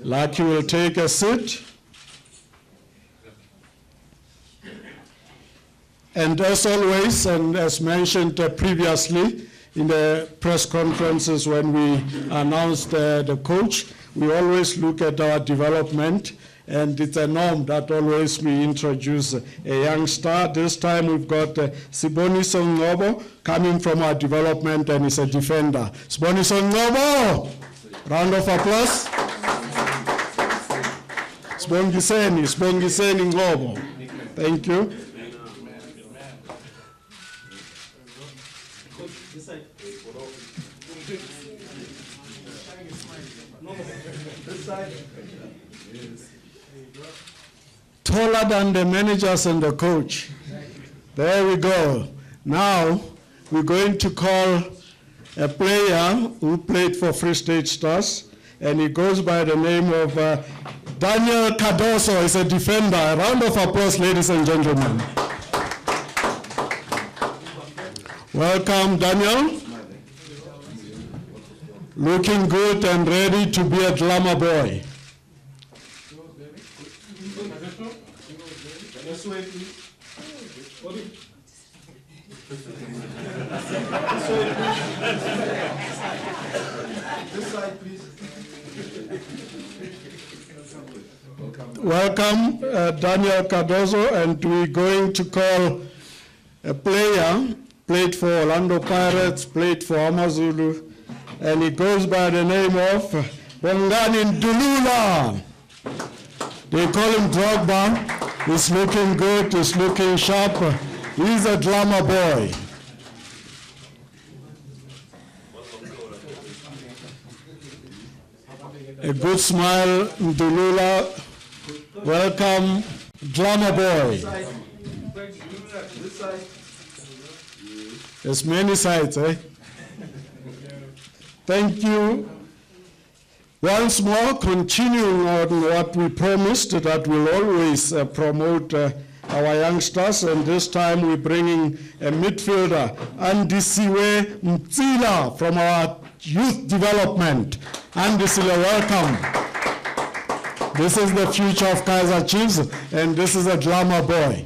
Lucky will take a seat. And as always, and as mentioned previously in the press conferences when we announced the coach, we always look at our development, and it's a norm that always we introduce a young star. This time we've got Siboniso Ngobo coming from our development, and he's a defender. Siboniso Ngobo! Round of applause. Sibongiseni Ngobo. Thank you. Taller than the managers and the coach. There we go. Now we're going to call a player who played for Free State Stars, and he goes by the name of Daniel Cardoso. He's a defender. A round of applause, ladies and gentlemen. Welcome, Daniel. Looking good and ready to be a glamour boy. Welcome, Daniel Cardoso, and we're going to call a player, played for Orlando Pirates, played for Amazulu, and he goes by the name of Bongani Ndulula. They call him Drogba. He's looking good, he's looking sharp. He's a glamour boy. A good smile, Ndulula. Welcome, glamour boy. There's many sides, eh? Thank you. Once more, continuing on what we promised, that we'll always promote our youngsters, and this time we're bringing a midfielder, Andisiwe Mtsila, from our youth development. Andisiwe, welcome. This is the future of Kaizer Chiefs, and this is a glamour boy.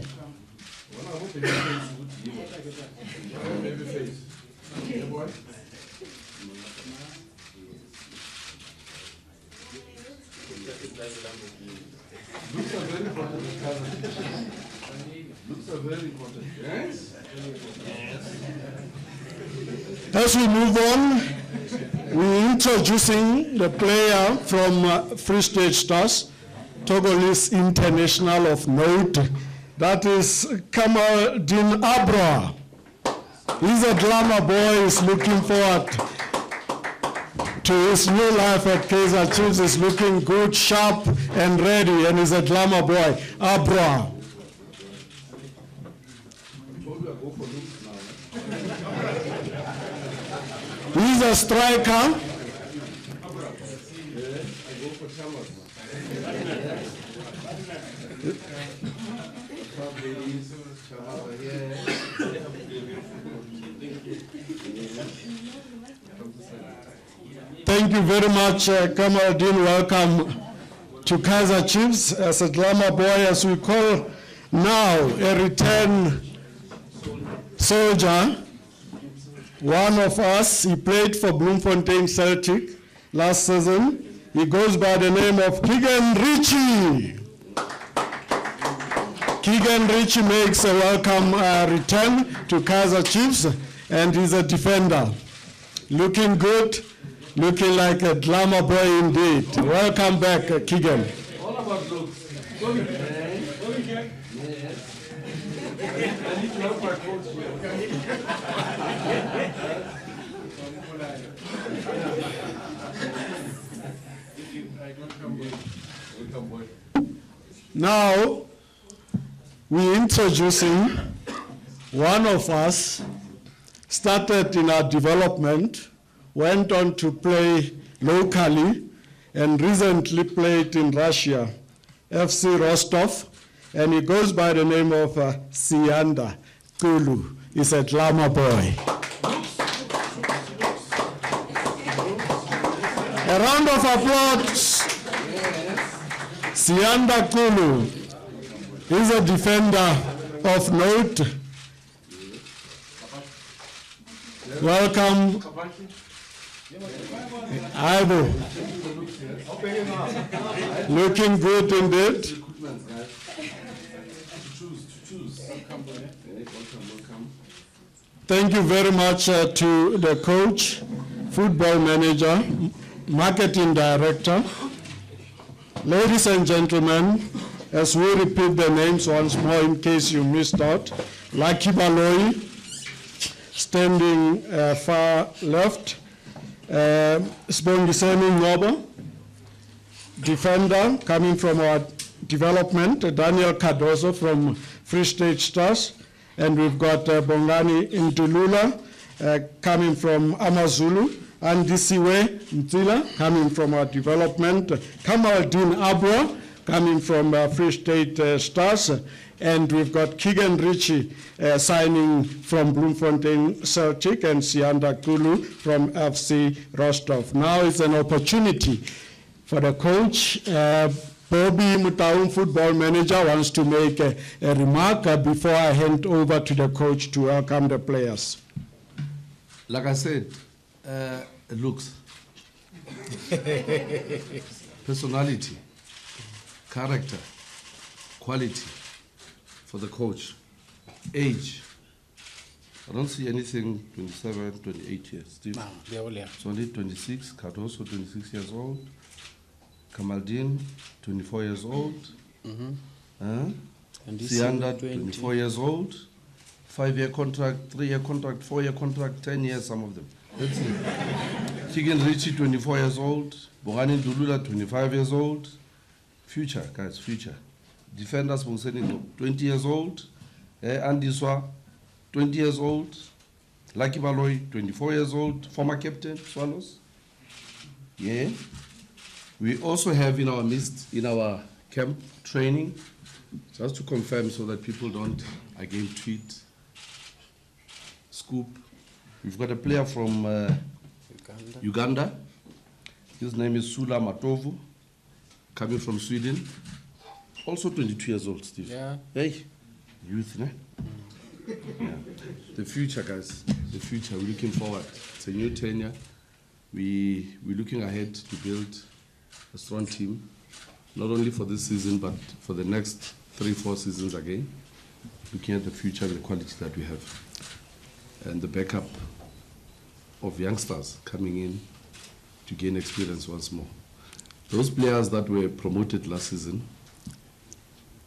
Looks are very important. Yes? As we move on, we're introducing the player from Free State Stars, Togolese international of note. That is Kamaldeen Abra. He's a glamour boy. He's looking forward to his new life at Kaizer Chiefs. Is looking good, sharp, and ready, and he's a glamour boy. Abra. He's a striker. Thank you very much, Kamaldeen. Welcome to Kaizer Chiefs as a glamour boy, as we call now a return soldier. One of us, he played for Bloemfontein Celtic last season. He goes by the name of Keegan Ritchie. Keegan Ritchie makes a welcome return to Kaizer Chiefs, and he's a defender. Looking good, looking like a glamour boy indeed. Welcome back, Keegan. All about looks. I need to help my coach Now, we're introducing one of us, started in our development, went on to play locally, and recently played in Russia, FC Rostov, and he goes by the name of Sianda Kulu. He's a glamour boy. A round of applause Sianda Kulu is a defender of note. Welcome. Aibo. Looking good indeed. Thank you very much to the coach, football manager, marketing director. Ladies and gentlemen, as we repeat the names once more in case you missed out, Lucky Baloyi, standing far left, Sibongiseni Ngobo, defender coming from our development, Daniel Cardozo from Free State Stars, and we've got Bongani Intulula coming from Amazulu, and Disiwe Mtila coming from our development, Kamaldeen Abra coming from Free State Stars, and we've got Keegan Ritchie signing from Bloemfontein Celtic, and Sianda Kulu from FC Rostov. Now it's an opportunity for the coach. Bobby Mutaung, football manager, wants to make a remark before I hand over to the coach to welcome the players. Like I said, looks, personality, character, quality for the coach, age. I don't see anything 27, 28 years. Steve. No, it's only 26, Cardoso 26 years old. Kamaldeen, 24 years old. Sianda, 24 years old. 5-year contract, 3-year contract, 4-year contract, 10 years, some of them. That's it. Keegan Ritchie, 24 years old. Bongani Ndulula, 25 years old. Future, guys, future. Defenders, 20 years old. Andy Swa, 20 years old. Lucky Baloyi, 24 years old. Former captain, Swallows. Yeah. We also have in our midst, in our camp training, just to confirm so that people don't again tweet, scoop. We've got a player from Uganda. His name is Sula Matovu, coming from Sweden. Also 22 years old, Steve. Yeah. Hey, youth, ne? Yeah. The future, guys, the future. We're looking forward. It's a new tenure. We're looking ahead to build a strong team, not only for this season, but for the next 3-4 seasons again, looking at the future and the quality that we have, and the backup of youngsters coming in to gain experience once more. Those players that were promoted last season,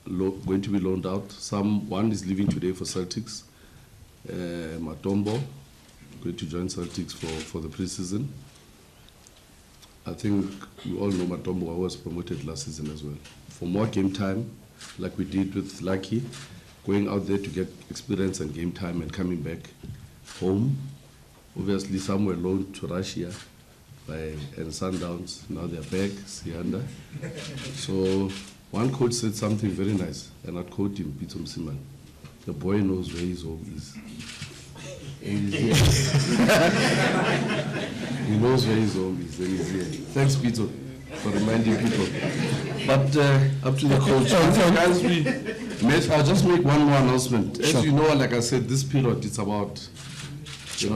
going to be loaned out. One is leaving today for Celtics. Matombo, going to join Celtics for the preseason. I think you all know Matombo was promoted last season as well. For more game time, like we did with Lucky, going out there to get experience and game time and coming back home. Obviously, some were loaned to Russia and Sundowns. Now they're back, Sianda. So one coach said something very nice, and I quote him, Peter Msiman. The boy knows where his home is. And he's here. He knows where his home is, and he's here. Thanks, Peter, for reminding people. But up to the coach. Guys, I'll just make one more announcement. As you know, like I said, this period, it's about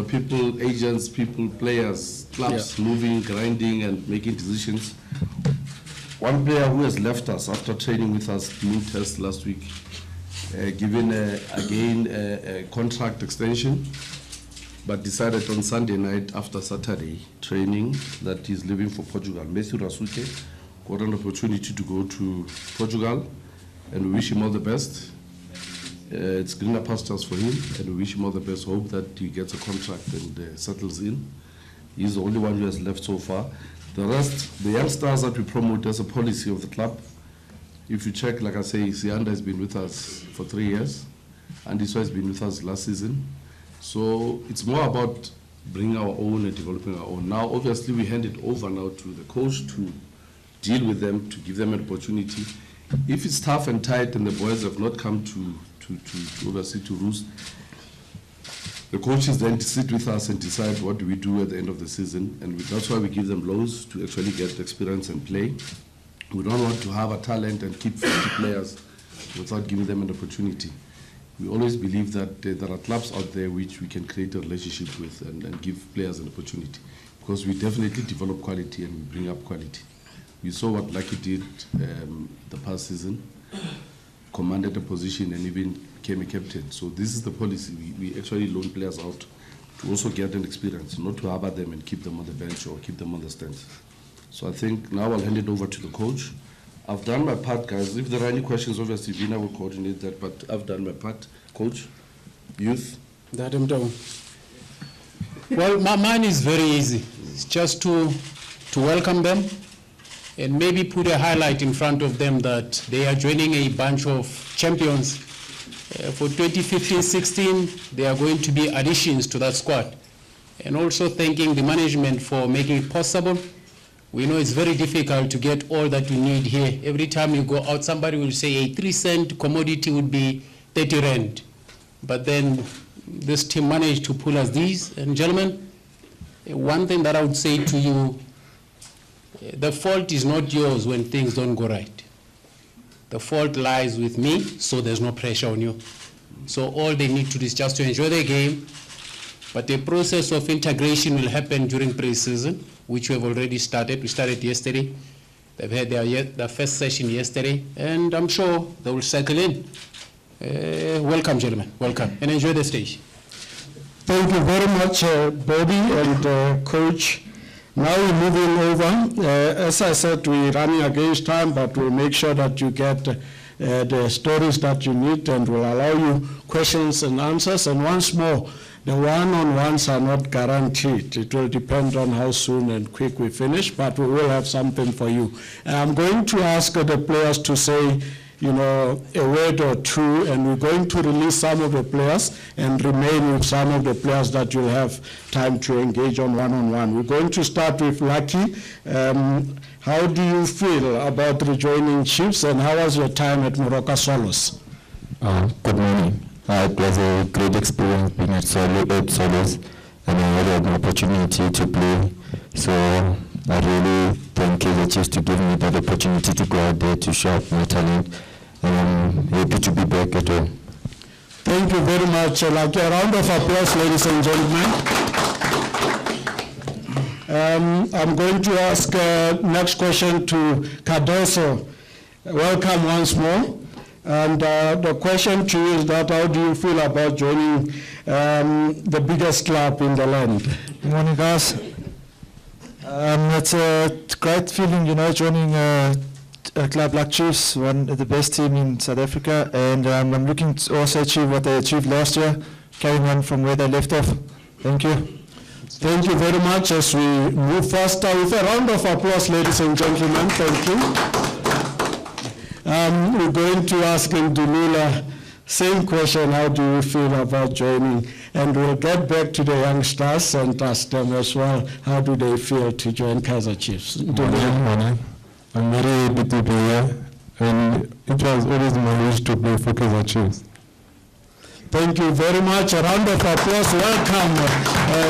people, agents, people, players, clubs moving, grinding, and making decisions. One player who has left us after training with us, doing test last week, given again a contract extension, but decided on Sunday night after Saturday training that he's leaving for Portugal. Matthew Rasuke got an opportunity to go to Portugal, and we wish him all the best. It's greener pastures for him, and we wish him all the best. Hope that he gets a contract and settles in. He's the only one who has left so far. The rest, the youngsters that we promote as a policy of the club, if you check, like I say, Sianda has been with us for 3 years, and this has been with us last season. So it's more about bringing our own and developing our own. Now, obviously, we hand it over now to the coach to deal with them, to give them an opportunity. If it's tough and tight and the boys have not come to obviously to roost, the coaches then sit with us and decide what do we do at the end of the season, and that's why we give them loans to actually get experience and play. We don't want to have a talent and keep 50 players without giving them an opportunity. We always believe that there are clubs out there which we can create a relationship with and give players an opportunity, because we definitely develop quality and we bring up quality. We saw what Lucky did the past season, commanded a position and even became a captain. So this is the policy. We actually loan players out to also get an experience, not to harbor them and keep them on the bench or keep them on the stands. So I think now I'll hand it over to the coach. I've done my part, guys. If there are any questions, obviously Vina will coordinate that, but I've done my part. Coach, youth? Well, mine is very easy. It's just to welcome them and maybe put a highlight in front of them that they are joining a bunch of champions. For 2015-16, there are going to be additions to that squad. And also thanking the management for making it possible. We know it's very difficult to get all that you need here. Every time you go out, somebody will say a 3-cent commodity would be 30 rand. But then this team managed to pull us these. And gentlemen, one thing that I would say to you, the fault is not yours when things don't go right. The fault lies with me, so there's no pressure on you. So all they need to do is just to enjoy their game. But the process of integration will happen during pre-season, which we have already started. We started yesterday. They've had their first session yesterday, and I'm sure they will settle in. Welcome, gentlemen. Welcome, and enjoy the stage. Thank you very much, Bobby and Coach. Now we're moving over. As I said, we're running against time, but we'll make sure that you get the stories that you need, and we'll allow you questions and answers. And once more, the one-on-ones are not guaranteed. It will depend on how soon and quick we finish, but we will have something for you. And I'm going to ask the players to say, a word or two, and we're going to release some of the players and remain with some of the players that you'll have time to engage on one-on-one. We're going to start with Lucky. How do you feel about rejoining Chiefs, and how was your time at Moroka Solos? Good morning. It was a great experience being at Solos, and I really had an opportunity to play. So I really thank Kaizer Chiefs to give me that opportunity to go out there to show up my talent. And I'm happy to be back at home. Thank you very much. Like a round of applause, ladies and gentlemen. I'm going to ask next question to Cardoso. Welcome once more. And the question to you is that how do you feel about joining the biggest club in the land? Good morning, guys. It's a great feeling, joining a club like Chiefs, one of the best team in South Africa, and I'm looking to also achieve what they achieved last year, carrying on from where they left off. Thank you. Thank you very much. As we move faster, with a round of applause, ladies and gentlemen. Thank you. We're going to ask Ndulula, same question, how do you feel about joining? And we'll get back to the youngsters and ask them as well, how do they feel to join Kaizer Chiefs? Morning. I'm very happy to be here, and it was always my wish to play for Kaizer Chiefs. Thank you very much. A round of applause. Welcome,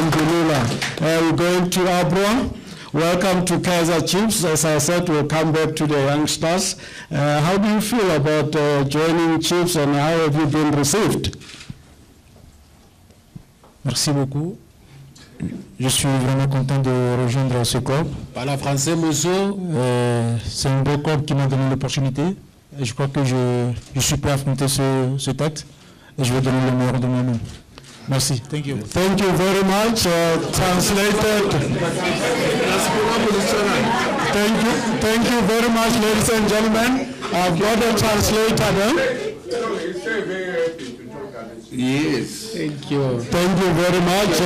Ndulula. We're going to Abro. Welcome to Kaizer Chiefs. As I said, we'll come back to the youngsters. How do you feel about joining Chiefs, and how have you been received? Merci beaucoup. Je suis vraiment content de rejoindre ce club. Parla français, Mozo. C'est un beau club qui m'a donné l'opportunité. Et je crois que je suis prêt à affronter ce texte. Et je vais donner le meilleur de moi-même. Merci. Thank you. Thank you very much. Translated. Thank you very much, ladies and gentlemen. I've got a translator. Yes. Thank you. Thank you very much.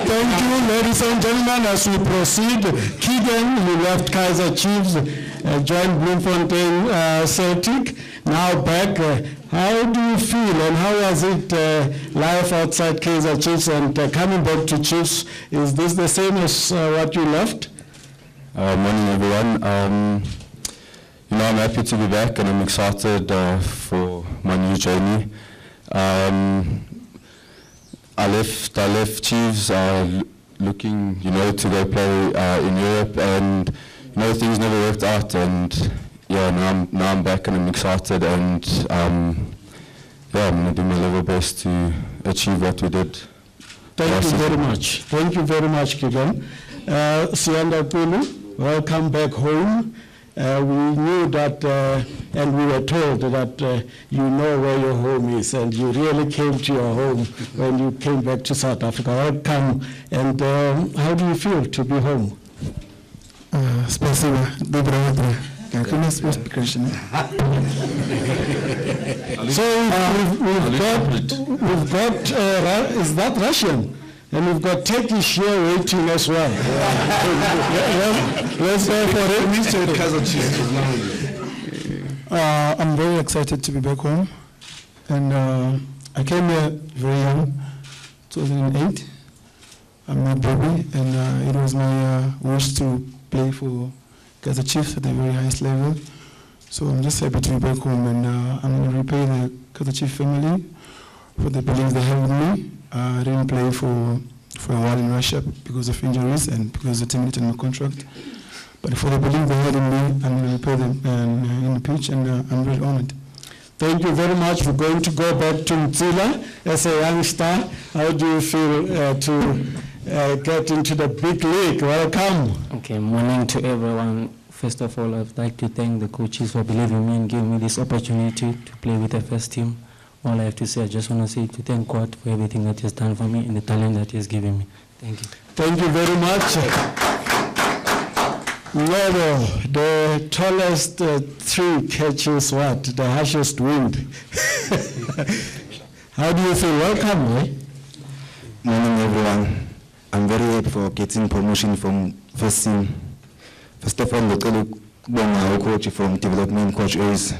Thank you, ladies and gentlemen. As we proceed, Keegan, who left Kaizer Chiefs, joined Bloemfontein Celtic, now back. How do you feel, and how was it life outside Kaizer Chiefs and coming back to Chiefs? Is this the same as what you left? Morning, everyone. I'm happy to be back, and I'm excited for my new journey. I left Chiefs looking, to go play in Europe, and things never worked out, and now I'm back and I'm excited, and I'm going to do my level best to achieve what we did. Thank you very much. Thank you very much, Kigan. Sianda Pulu, welcome back home. We knew that, and we were told that you know where your home is, and you really came to your home when you came back to South Africa. Welcome, and how do you feel to be home? Спасибо. Доброе утро. Как у нас успешно? So we've got is that Russian? And we've got Turkish here waiting as well. Let's go for it. Mr. Kaizer Chiefs. I'm very excited to be back home, and I came here very young, 2008. I'm not baby, and it was my wish to play for Kaizer Chiefs at the very highest level. So I'm just happy to be back home, and I'm going to repay the Kaizer Chiefs family for the belief they have in me. I didn't play for a while in Russia because of injuries and because they terminated my contract. But for the belief they had in me, I'm going to repay them in the pitch, and I'm really honored. Thank you very much. We're going to go back to Mzila as a young star. How do you feel to get into the big league? Welcome. Okay, morning to everyone. First of all, I'd like to thank the coaches for believing me and giving me this opportunity to play with the first team. All I have to say, I just want to say to thank God for everything that He has done for me and the talent that He has given me. Thank you. Thank you very much. Loro, the tallest tree catches what? The harshest wind. How do you feel? Welcome, eh? Morning, everyone. I'm very happy for getting promotion from first team. First of all, ngicela ukubonga coach from development, Coach Ace.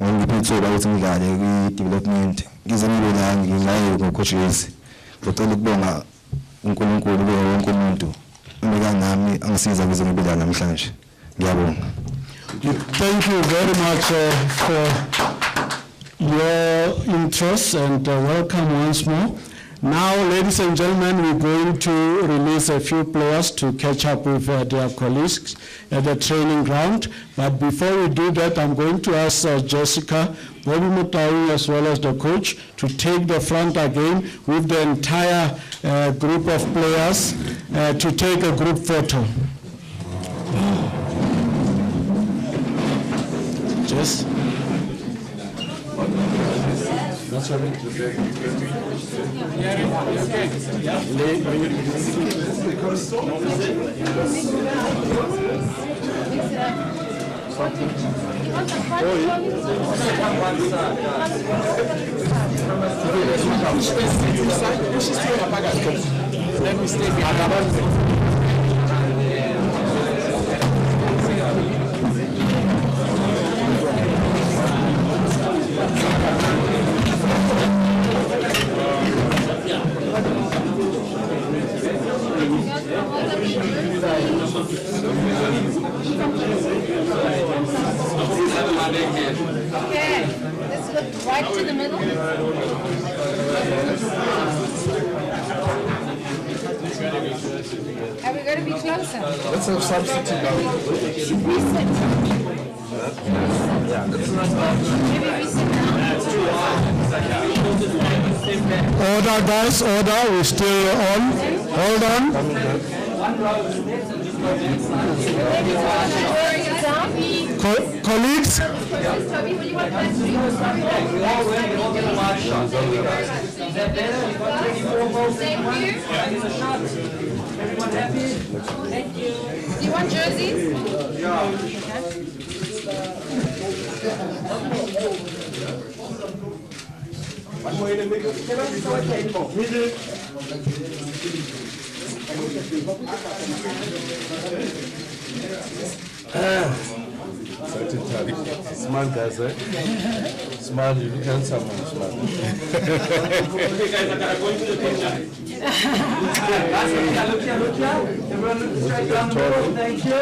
Ngiphethe ukuthi ngidlale kwi-development. Ngize ngibe la nginayo ngo-Coach Ace. Ngicela ukubonga uNkulunkulu kuwo wonke umuntu. Unika nami angisiza ukuze ngibe la namhlanje. Ngiyabonga. Thank you very much for your interest, and welcome once more. Now, ladies and gentlemen, we're going to release a few players to catch up with their colleagues at the training ground. But before we do that, I'm going to ask Jessica, Bobby Mutawi, as well as the coach, to take the front again with the entire group of players to take a group photo. Jess? That's what let me stay behind. Okay, let's look right to the middle. Are we going to be closer? Let's have substitute now. Should we sit? Maybe we sit now. Order, guys, order. We're still on. Hold on. Colleagues? Everyone happy? Thank you. Do you want jerseys? Smart guys, eh? Smart, you can someone smart. Thank you.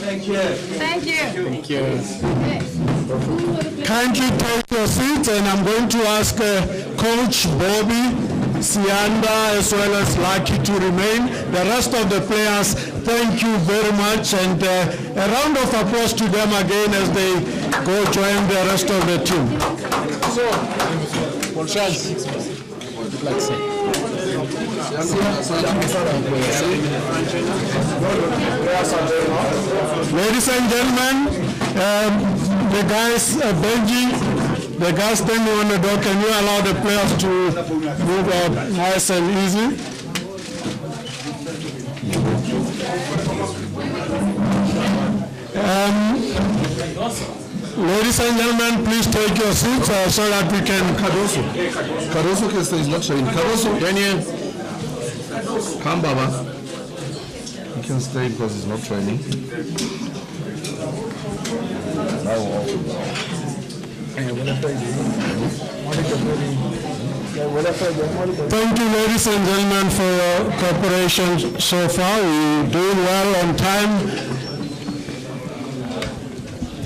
Thank you. Thank you. Kindly take your seats, and I'm going to ask Coach Bobby Sianda, as well as Lucky to remain. The rest of the players, thank you very much, and a round of applause to them again as they go join the rest of the team. Ladies and gentlemen, the guys Benji, the guys standing on the door, can you allow the players to move out nice and easy? Ladies and gentlemen, please take your seats so that we can... Caruso can stay, he's not training. Caruso, Daniel, come Baba. He can stay because he's not training. Thank you, ladies and gentlemen, for your cooperation so far. We're doing well on time.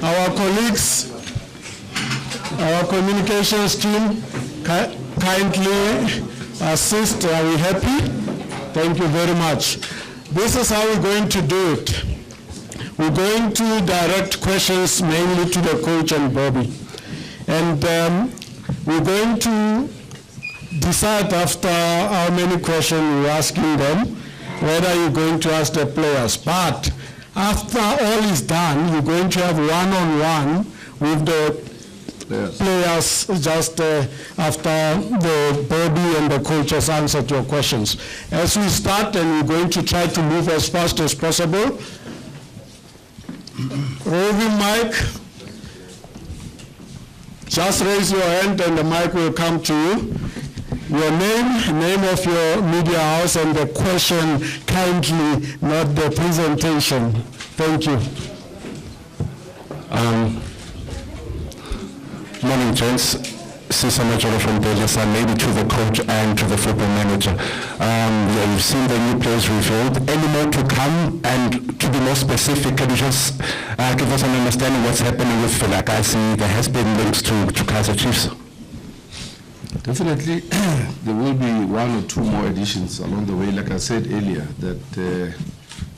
Our colleagues, our communications team, kindly assist. Are we happy? Thank you very much. This is how we're going to do it. We're going to direct questions mainly to the coach and Bobby. And we're going to decide after how many questions we're asking them, whether you're going to ask the players. But after all is done, you're going to have one-on-one with the players just after the Bobby and the coaches answered your questions. As we start, and we're going to try to move as fast as possible. Roving mic, just raise your hand and the mic will come to you. Your name of your media house, and the question kindly, not the presentation. Thank you. Morning, gents. Sisa Majolo from Delisa, maybe to the coach and to the football manager. You've seen the new players revealed. Any more to come? And to be more specific, can you just give us an understanding what's happening with Vilakazi? There has been links to Kaizer Chiefs. Definitely, there will be one or two more additions along the way. Like I said earlier, that this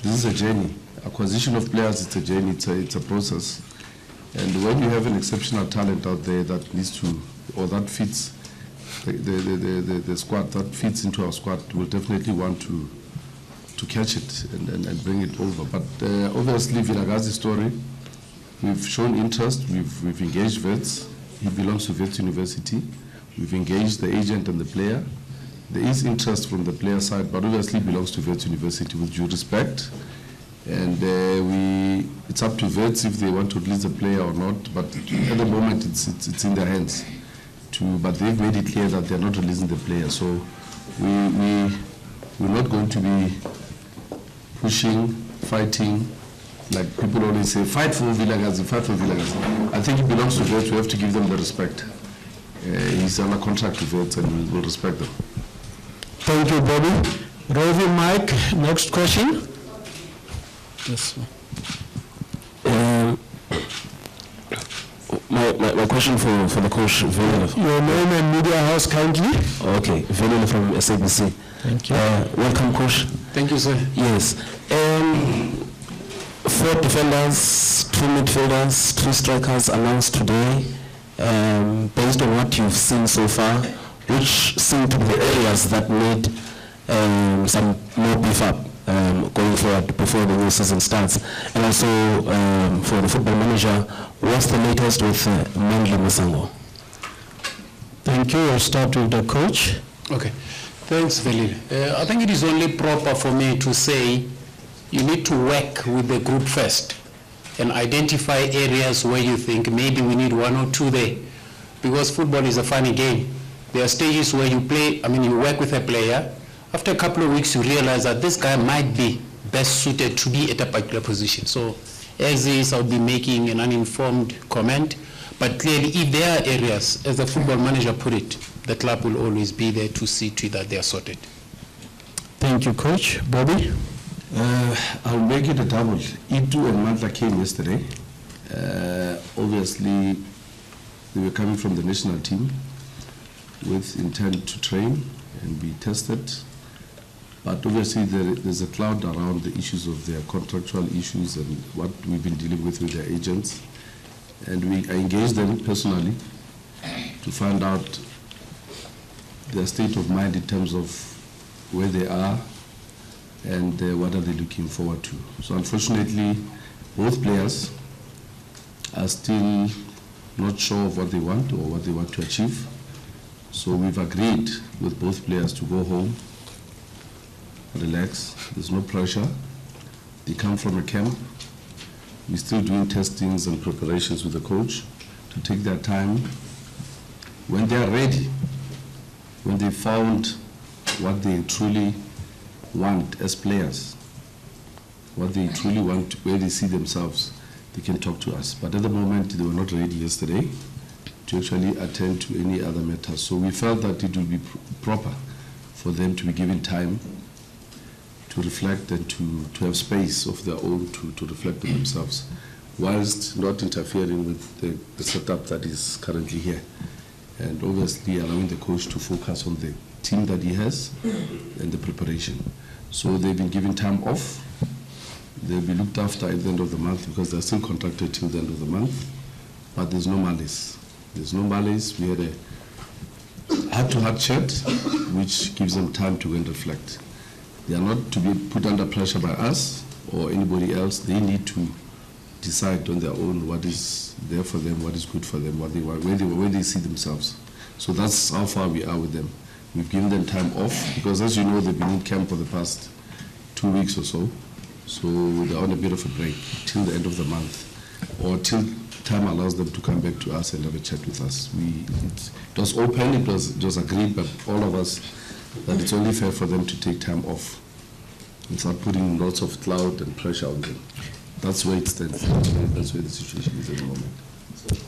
is a journey. Acquisition of players, it's a journey, it's a process. And when you have an exceptional talent out there that needs to, or that fits the squad, that fits into our squad, we'll definitely want to catch it and bring it over. But obviously, Vilakazi's story, we've shown interest, we've engaged vets. He belongs to Vets University. We've engaged the agent and the player. There is interest from the player side, but obviously belongs to Vets University with due respect. And it's up to Vets if they want to release the player or not, but at the moment it's in their hands. But they've made it clear that they're not releasing the player. So we're not going to be pushing, fighting, like people always say, fight for Vilakazi, fight for Vilakazi. I think it belongs to Vets. We have to give them the respect. He's on a contract with Vets and we'll respect them. Thank you, Bobby. Roving Mike, next question. Yes. My question for the coach, Velile. Your name and media house kindly. Okay, Velile from SABC. Thank you. Welcome, coach. Thank you, sir. Yes. 4 defenders, 2 midfielders, 2 strikers announced today. Based on what you've seen so far, which seem to be the areas that need some more beef up going forward before the new season starts? And also for the football manager, what's the latest with Mandla Musango? Thank you. We'll start with the coach. Okay. Thanks, Velile. I think it is only proper for me to say you need to work with the group first and identify areas where you think maybe we need 1 or 2 there. Because football is a funny game. There are stages where you work with a player. After a couple of weeks, you realize that this guy might be best suited to be at a particular position. So as is, I'll be making an uninformed comment. But clearly, if there are areas, as the football manager put it, the club will always be there to see to it that they are sorted. Thank you, Coach. Bobby? I'll make it a double. Itu and Mandla came yesterday. Obviously, they were coming from the national team with intent to train. and be tested. But obviously there's a cloud around the issues of their contractual issues and what we've been dealing with their agents. And I engaged them personally to find out their state of mind in terms of where they are and what are they looking forward to. So unfortunately, both players are still not sure of what they want or what they want to achieve. So we've agreed with both players to go home, relax, there's no pressure. They come from a camp. We're still doing testings and preparations with the coach to take their time. When they are ready, when they found what they truly want as players, what they truly want, where they see themselves, they can talk to us. But at the moment, they were not ready yesterday to actually attend to any other matters. So we felt that it would be proper for them to be given time to reflect and to have space of their own to reflect on themselves, whilst not interfering with the setup that is currently here. And obviously allowing the coach to focus on the team that he has and the preparation. So they've been given time off. They'll be looked after at the end of the month because they're still contracted till the end of the month. But there's no malice. There's no malice. We had a heart-to-heart chat, which gives them time to go and reflect. They are not to be put under pressure by us or anybody else. They need to decide on their own what is there for them, what is good for them, what they want, where they see themselves. So that's how far we are with them. We've given them time off because, as you know, they've been in camp for the past 2 weeks or so. So they're on a bit of a break till the end of the month or till time allows them to come back to us and have a chat with us. It was open, it was agreed by all of us that it's only fair for them to take time off without putting lots of cloud and pressure on them. That's where it stands. That's where the situation is at the moment.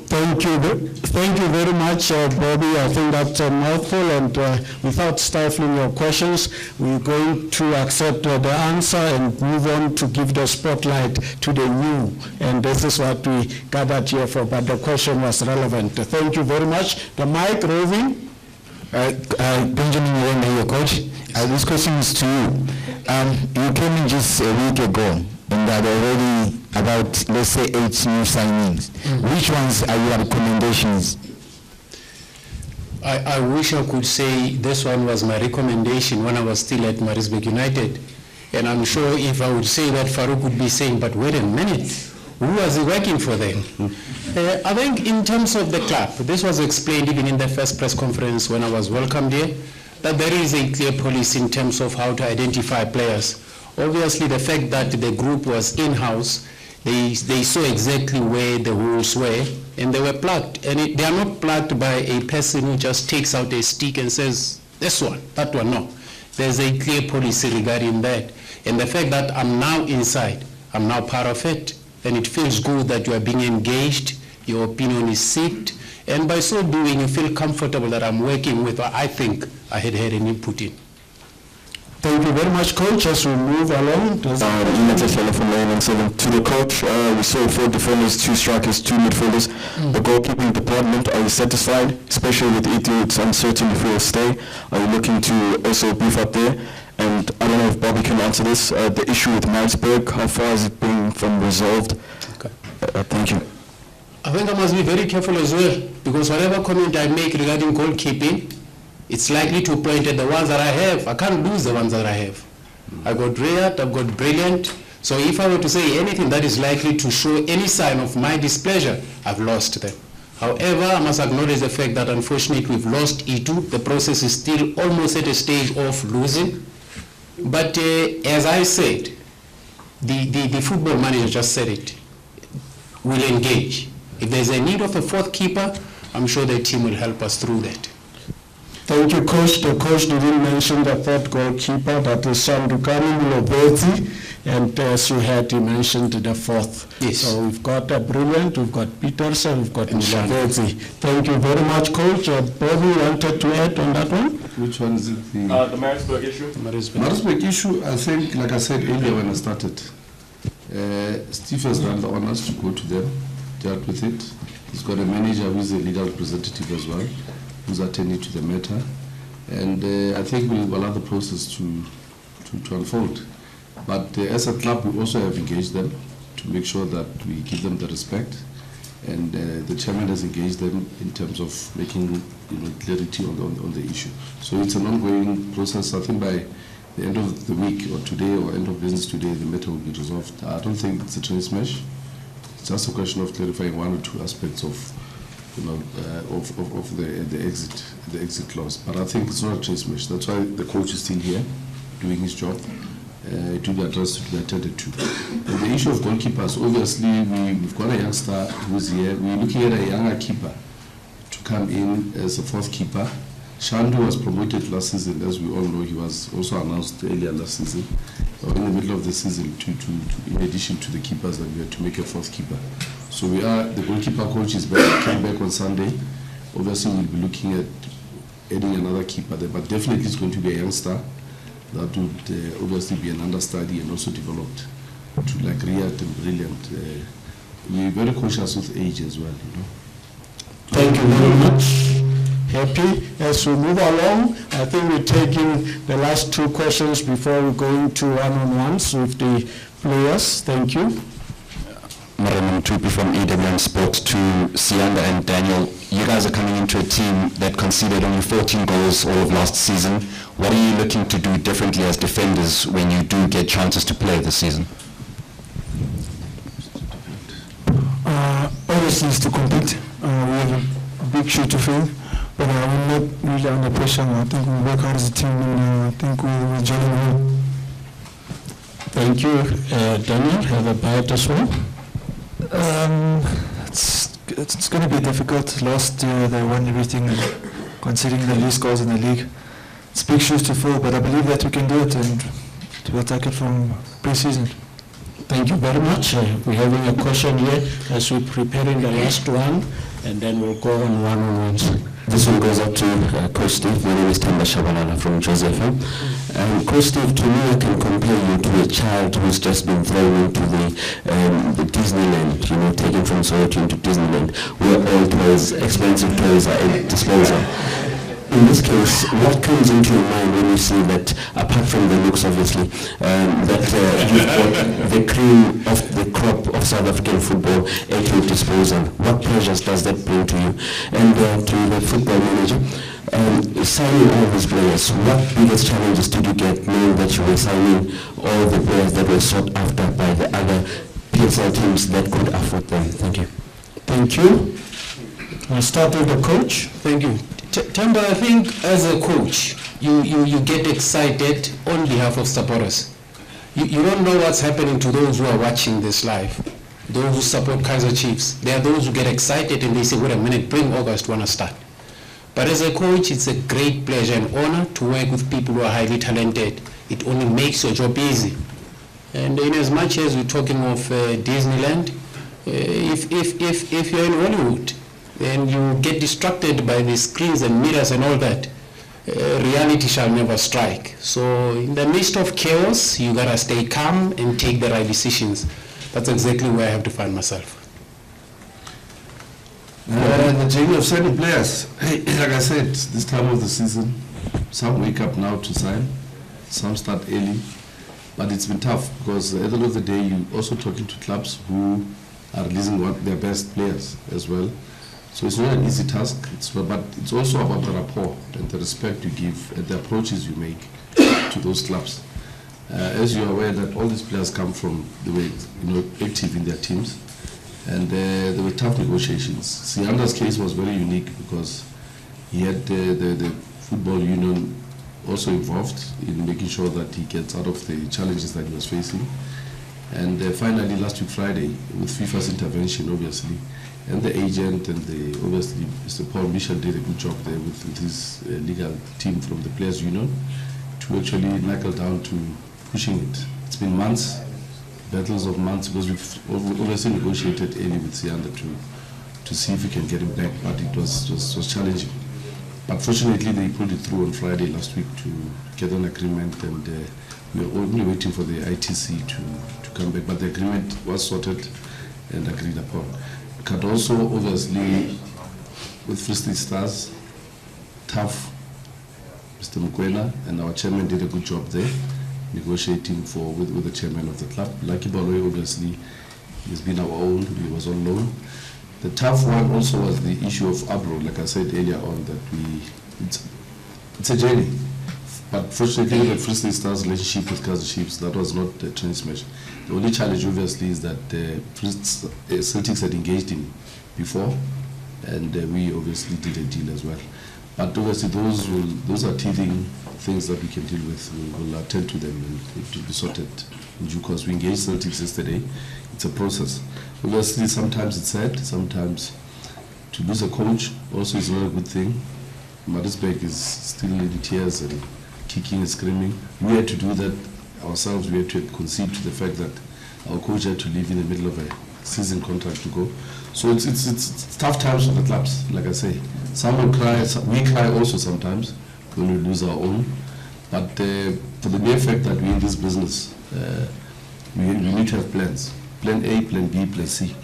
Thank you very much, Bobby. I think that's a mouthful, and without stifling your questions, we're going to accept the answer and move on to give the spotlight to the new. And this is what we gathered here for, but the question was relevant. Thank you very much. The mic, Roving. Benjamin, your coach. This question is to you. You came in just a week ago, and there are already about, let's say, 8 new signings. Which ones are your recommendations? I wish I could say this one was my recommendation when I was still at Maritzburg United. And I'm sure if I would say that, Farouk would be saying, but wait a minute, who was working for them? I think in terms of the club, this was explained even in the first press conference when I was welcomed here, that there is a clear policy in terms of how to identify players. Obviously, the fact that the group was in-house, they saw exactly where the holes were, and they were plugged. And they are not plugged by a person who just takes out a stick and says, this one, that one, no. There's a clear policy regarding that. And the fact that I'm now inside, I'm now part of it, and it feels good that you are being engaged, your opinion is sought, and by so doing, you feel comfortable that I'm working with what I think I had an input in. Thank you very much, Coach. As we move along, from to the coach, we saw 4 defenders, 2 strikers, 2 midfielders. The goalkeeping department, are you satisfied, especially with Itu? It's uncertain if he'll stay. Are you looking to also beef up there? And I don't know if Bobby can answer this. The issue with Maritzburg, how far is it being from resolved? Okay. Thank you. I think I must be very careful as well, because whatever comment I make regarding goalkeeping, it's likely to point at the ones that I have. I can't lose the ones that I have. I got Rayat, I've got Brilliant. So if I were to say anything that is likely to show any sign of my displeasure, I've lost them. However, I must acknowledge the fact that unfortunately we've lost E2. The process is still almost at a stage of losing. But as I said, the football manager just said it, will engage. If there's a need of a 4th keeper, I'm sure the team will help us through that. Thank you, Coach. The coach didn't mention the 3rd goalkeeper, that is Sandukani Mulobezi, and as you heard, he mentioned the 4th. Yes. So we've got Brilliant, we've got Peterson, we've got Mulobezi. Thank you very much, Coach. Bobby wanted to add on that one? Which one is it? The Maritzburg issue? Maritzburg issue, I think, like I said earlier when I started, Steve has done the honors to go to them, dealt with it. He's got a manager who's a legal representative as well, who's attending to the matter. And I think we will allow the process to unfold. But as a club, we also have engaged them to make sure that we give them the respect. And the chairman has engaged them in terms of making clarity on the issue. So it's an ongoing process. I think by the end of the week or today or end of business today, the matter will be resolved. I don't think it's a train smash. It's just a question of clarifying one or two aspects of the exit clause. But I think it's not a train smash. That's why the coach is still here, doing his job. To the address to be attended to. And the issue of goalkeepers, obviously we've got a youngster who's here. We're looking at a younger keeper to come in as a fourth keeper. Shandu was promoted last season, as we all know. He was also announced earlier last season, or in the middle of the season, in addition to the keepers that we had to make a fourth keeper. So the goalkeeper coach is back, came back on Sunday. Obviously we'll be looking at adding another keeper there, but definitely it's going to be a youngster. That would obviously be an understudy and also developed to like Riyadh and brilliant. We're very cautious with age as well, Thank you very much. Happy. As we move along, I think we're taking the last two questions before we go into one-on-ones with the players. Thank you. Maraman Tupi from EWM Sports. To Sianda and Daniel, you guys are coming into a team that conceded only 14 goals all of last season. What are you looking to do differently as defenders when you do get chances to play this season? Obviously is to compete. We have a big shoe to fill, but we're not really under pressure. I think we work hard as a team, and I think we'll gel well. Thank you. Daniel, have a bite as well? It's going to be difficult. Last year they won everything, considering the least goals in the league. It's big shoes to fill, but I believe that we can do it, and we'll take it from pre-season. Thank you very much. We're having a question here as we're preparing the last one, and then we'll go on one-on-ones. This one goes up to Coach Steve. My name is Tamba Shabalala from Joseph. Coach Steve, to me, I can compare you to a child who's just been thrown into the Disneyland, taken from Soweto into Disneyland, where all toys, expensive toys are at disposal. In this case, what comes into your mind when you see that, apart from the looks obviously, that you've got the cream of the crop of South African football at your disposal? What pleasures does that bring to you? And to the football manager, signing all these players, what biggest challenges did you get knowing that you were signing all the players that were sought after by the other PSL teams that could afford them? Thank you. Thank you. I'll start with the coach. Thank you. Tamba, I think as a coach, you get excited on behalf of supporters. You don't know what's happening to those who are watching this live, those who support Kaizer Chiefs. There are those who get excited and they say, wait a minute, bring August, want to start. But as a coach, it's a great pleasure and honor to work with people who are highly talented. It only makes your job easy. And in as much as we're talking of Disneyland, if you're in Hollywood, and you get distracted by the screens and mirrors and all that, reality shall never strike. So in the midst of chaos, you gotta stay calm and take the right decisions. That's exactly where I have to find myself. The journey of signing players, like I said, this time of the season, some wake up now to sign, some start early, but it's been tough because at the end of the day, you're also talking to clubs who are releasing their best players as well. So it's not an easy task, but it's also about the rapport and the respect you give and the approaches you make to those clubs. As you're aware that all these players come from, they were active in their teams, and there were tough negotiations. Sianda's case was very unique because he had the football union also involved in making sure that he gets out of the challenges that he was facing. And finally, last week Friday, with FIFA's intervention, obviously, and the agent and obviously Mr. Paul Michel did a good job there with his legal team from the Players Union to actually knuckle down to pushing it. It's been months, battles of months, because we've obviously negotiated early with Sianda to see if we can get him back, but it was challenging. But fortunately, they pulled it through on Friday last week to get an agreement, and we are only waiting for the ITC to come back, but the agreement was sorted and agreed upon. Cardoso, obviously, with Free State Stars, tough Mr. Mkwena, and our chairman did a good job there, negotiating with the chairman of the club. Lucky Baloy, obviously, has been our own, he was on loan. The tough one also was the issue of Abro, like I said earlier on, that it's a journey. But fortunately, the Free State Stars relationship with Kaizer Chiefs, that was not the train smash. The only challenge, obviously, is that Celtics had engaged him before, and we obviously did a deal as well. But obviously, those are teething things that we can deal with. We will attend to them and it will be sorted in due course. We engaged Celtics yesterday. It's a process. Obviously, sometimes it's sad. Sometimes to lose a coach also is not a good thing. Marisbeck is still in tears and kicking and screaming. We had to do that ourselves. We had to concede to the fact that our coach had to leave in the middle of a season contract to go. So it's tough times for the clubs, like I say. Some will cry, we cry also sometimes when we lose our own. But for the mere fact that we're in this business, we need to have plans. Plan A, Plan B, Plan C.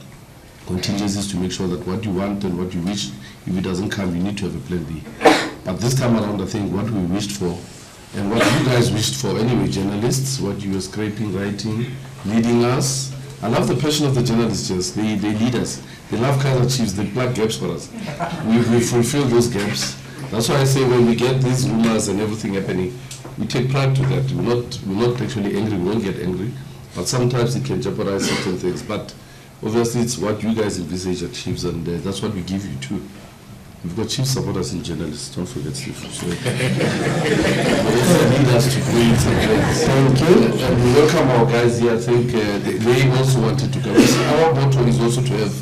Contingencies to make sure that what you want and what you wish, if it doesn't come, you need to have a Plan B. But this time around, I think what we wished for, and what you guys wished for anyway, journalists, what you were scraping, writing, leading us. I love the passion of the journalists, just they lead us. They love Kaizer Chiefs, they plug gaps for us. We fulfill those gaps. That's why I say when we get these rumors and everything happening, we take pride to that. We're not actually angry, we won't get angry, but sometimes it can jeopardize certain things. But obviously it's what you guys envisage at Chiefs, and that's what we give you too. We've got Chiefs supporters and journalists, don't forget Steve. So they also need us to create some things. Thank you. And we welcome our guys here. I think they also wanted to come. Our motto is also to have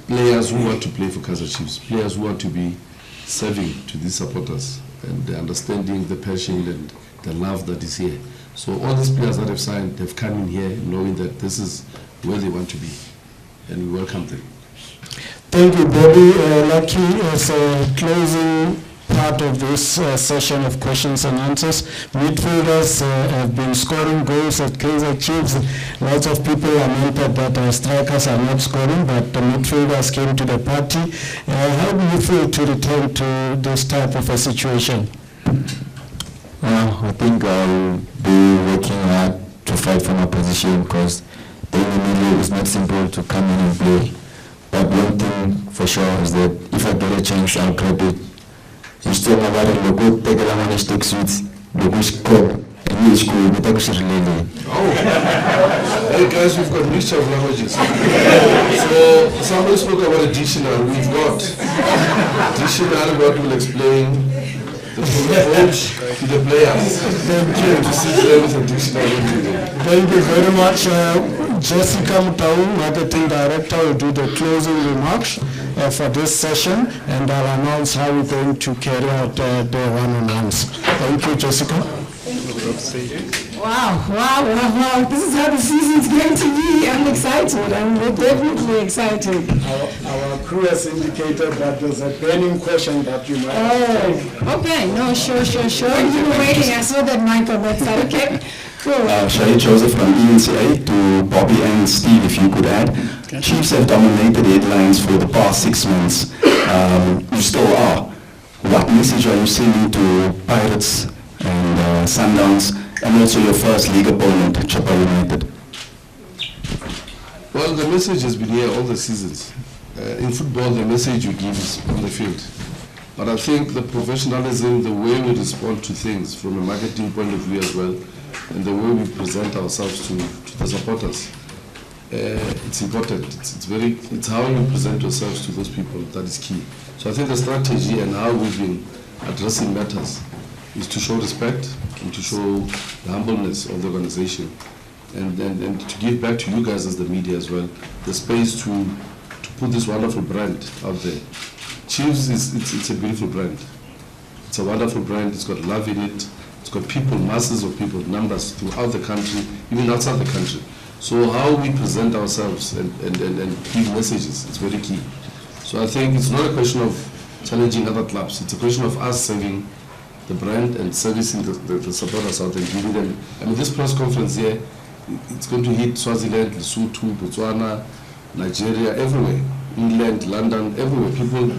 players who want to play for Kaizer Chiefs, players who want to be serving to these supporters and the understanding, the passion and the love that is here. So all these players that have signed, they've come in here knowing that this is where they want to be, and we welcome them. Thank you, Bobby. Lucky, as a closing part of this session of questions and answers, midfielders have been scoring goals at Kaizer Chiefs. Lots of people lamented that our strikers are not scoring, but the midfielders came to the party. How do you feel to return to this type of a situation? I think I'll be working hard to fight for my position, because the middle is not simple to come in and play. But one thing for sure is that if I get a chance, I'll grab it. Instead of having to go take a long stick suits, go score, and you school, but I should really. Oh, hey guys, we've got a mixture of languages. So somebody spoke about a dictionary. We've got dictionary. What will explain the coach to the players. Thank you. To see them with a dictionary. Thank you very much. Jessica Mutau, Marketing Director, will do the closing remarks for this session, and I'll announce how we're going to carry out the one-on-ones. Thank you, Jessica. Wow. This is how the season's going to be. I'm excited. I'm definitely excited. Our crew has indicated that there's a burning question that you might have. Okay. No, sure. You were waiting. I saw that mic on that side. Okay. Cool. Shai Joseph from ENCA, to Bobby and Steve, if you could add. Okay. Chiefs have dominated headlines for the past 6 months. You still are. What message are you sending to Pirates and Sundowns, and also your first league opponent, Chippa United? Well, the message has been here all the seasons. In football, the message you give is on the field. But I think the professionalism, the way we respond to things from a marketing point of view as well, and the way we present ourselves to the supporters, it's important. It's how you present yourselves to those people that is key. So I think the strategy and how we've been addressing matters is to show respect and to show the humbleness of the organization, and to give back to you guys as the media as well the space to put this wonderful brand out there. Chiefs it's a beautiful brand. It's a wonderful brand. It's got love in it. It's got people, masses of people, numbers throughout the country, even outside the country. So how we present ourselves and give messages, it's very key. So I think it's not a question of challenging other clubs. It's a question of us serving the brand and servicing the supporters out there, giving them. I mean, this press conference here, it's going to hit Swaziland, Lesotho, Botswana, Nigeria, everywhere. England, London, everywhere.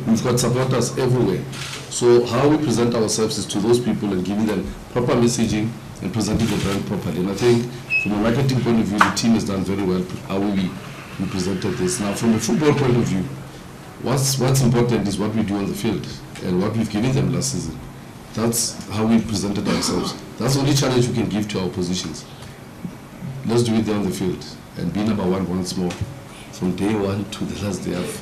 We've got supporters everywhere. So how we present ourselves is to those people and giving them proper messaging and presenting the brand properly. And I think from a marketing point of view, the team has done very well how we presented this. Now, from a football point of view, what's important is what we do on the field and what we've given them last season. That's how we presented ourselves. That's the only challenge we can give to our oppositions. Let's do it there on the field and be number one once more from day one to the last day of.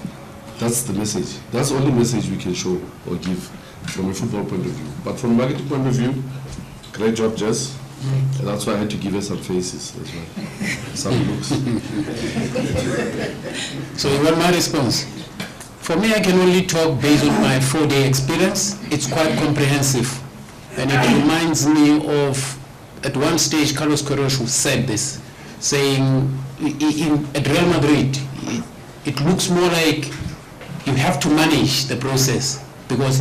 That's the message. That's the only message we can show or give from a football point of view. But from a marketing point of view, great job, Jess. And that's why I had to give her some faces as well, some looks. So you want my response? For me, I can only talk based on my 4-day experience. It's quite comprehensive. And it reminds me of, at one stage, Carlos Queiroz said this, saying at Real Madrid, it looks more like you have to manage the process because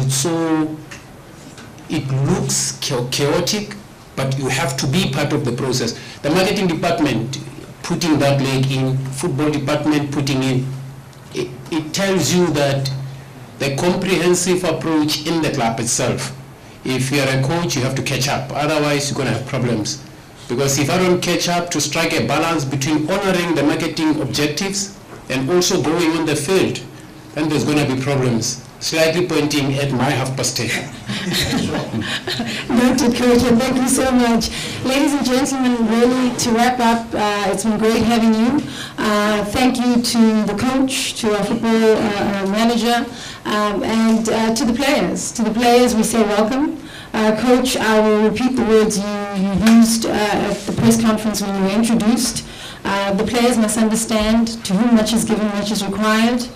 it looks chaotic, but you have to be part of the process. The marketing department putting that leg in, football department putting in, it tells you that the comprehensive approach in the club itself. If you're a coach, you have to catch up. Otherwise, you're going to have problems. Because if I don't catch up to strike a balance between honoring the marketing objectives and also going on the field, then there's going to be problems. Slightly pointing at my 10:30. Noted, Coach, and thank you so much. Ladies and gentlemen, really to wrap up, it's been great having you. Thank you to the coach, to our football manager, and to the players. To the players, we say welcome. Coach, I will repeat the words you used at the press conference when you were introduced. The players must understand to whom much is given, much is required.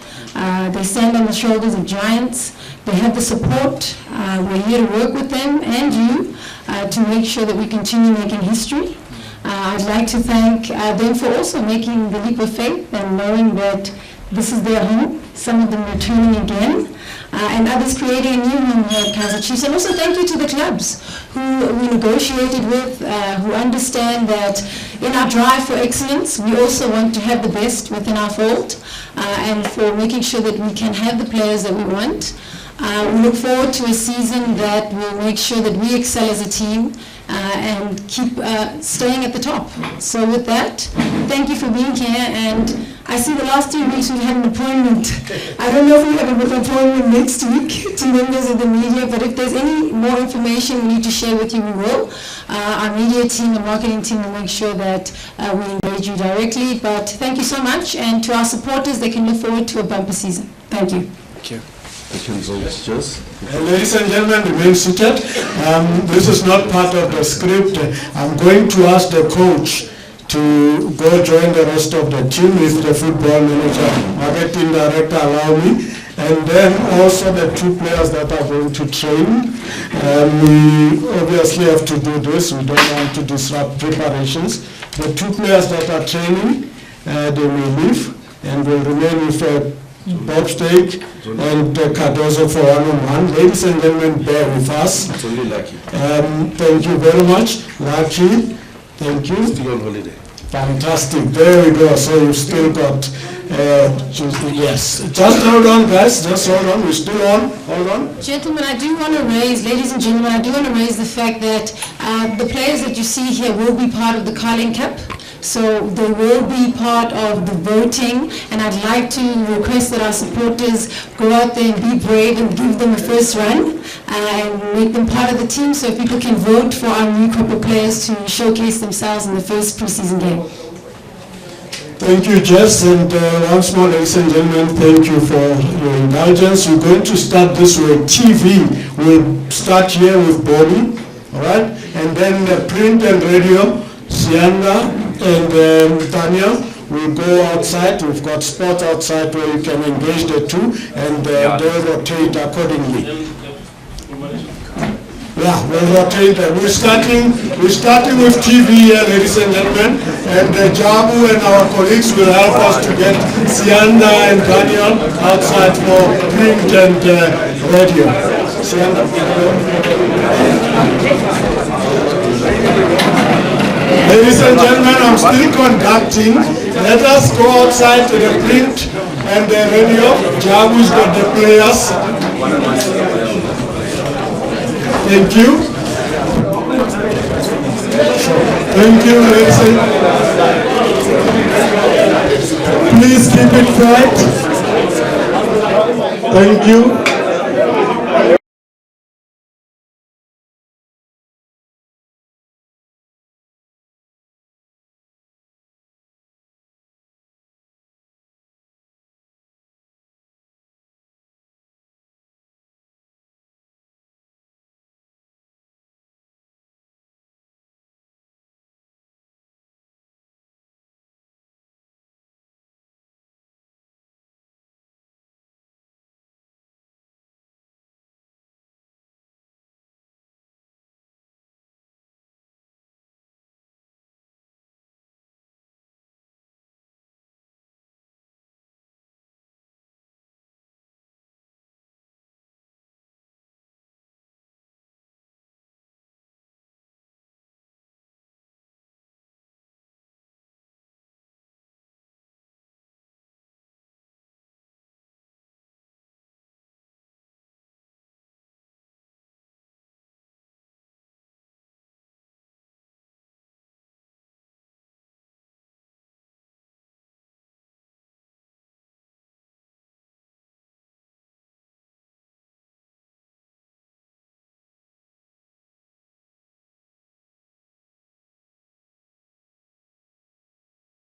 They stand on the shoulders of giants. They have the support. We're here to work with them and you to make sure that we continue making history. I'd like to thank them for also making the leap of faith and knowing that this is their home. Some of them returning again. And others creating a new home here at Kaizer Chiefs. And also thank you to the clubs who we negotiated with, who understand that in our drive for excellence, we also want to have the best within our fold, and for making sure that we can have the players that we want. We look forward to a season that will make sure that we excel as a team and keep staying at the top. So with that, thank you for being here, and I see the last 3 weeks we've had an appointment. I don't know if we have an appointment next week to members of the media, but if there's any more information we need to share with you, we will. Our media team and marketing team will make sure that we engage you directly. But thank you so much, and to our supporters, they can look forward to a bumper season. Thank you. Thank you. Just. Ladies and gentlemen, remain seated. This is not part of the script. I'm going to ask the coach to go join the rest of the team with the football manager, marketing director, allow me, and then also the 2 players that are going to train. We obviously have to do this. We don't want to disrupt preparations. The 2 players that are training, they will leave and will remain with Bob Stake and Cardozo for one-on-one. Ladies and gentlemen, bear with us. It's only Lucky. Thank you very much. Lucky, thank you. Still on holiday. Fantastic. There we go. So you've still got, yes. Just hold on, guys. Just hold on. We're still on. Hold on. Gentlemen, I do want to raise, ladies and gentlemen, I do want to raise the fact that the players that you see here will be part of the Carling Cup. So they will be part of the voting, and I'd like to request that our supporters go out there and be brave and give them a first run and make them part of the team so people can vote for our new group of players to showcase themselves in the first preseason game. Thank you, Jess, and once more, ladies and gentlemen, thank you for your indulgence. We're going to start this way. TV, we'll start here with Bobby, all right? And then print and radio, Sianda and Tanya will go outside. We've got spots outside where you can engage the 2, and they'll rotate accordingly. Yeah, we'll rotate. We're starting with TV here, ladies and gentlemen, and Jabu and our colleagues will help us to get Sianda and Tanya outside for print and radio. Sianda. Ladies and gentlemen, I'm still conducting. Let us go outside to the print And radio, Jabu's got the players. Thank you. Thank you, Nancy. Please keep it quiet. Thank you.